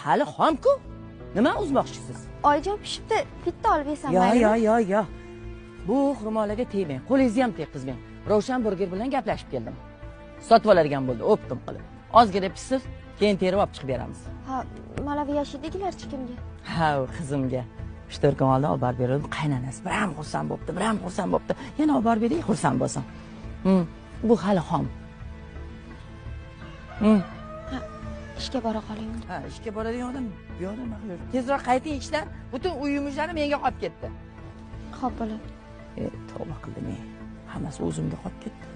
hali xom-ku. Nima uzmoqchisiz? Oyijon pishibdi, bitta olib yesam maylimi? Yo. Bu xurmolarga tegmang, qo'lingizni ham tegizmang. Ravshan burger bilan gaplashib keldim. Sotib oladigan bo'ldi, o'pdim qilib. Ozgina pishsin, keyin terib olib chiqib beramiz. Ha, mana bu yashidgilarchi kimga? Ha, qizimga. 3-4 kun oldin olib borib berdim, qaynanasi. Bir ham xursand bo'pti. Yana olib borib bering, xursand bo'lsin. Bu hali xom. Ha, ishga bora qoling. Ha, ishga boradigan odam bu yoqda nima qiladi? Tezroq qayting ishdan. Butun uyimizlarni menga qolib ketdi. Xo'p bo'ladi. Tavba qildim. Hammasi o'zimga qolib ketdi.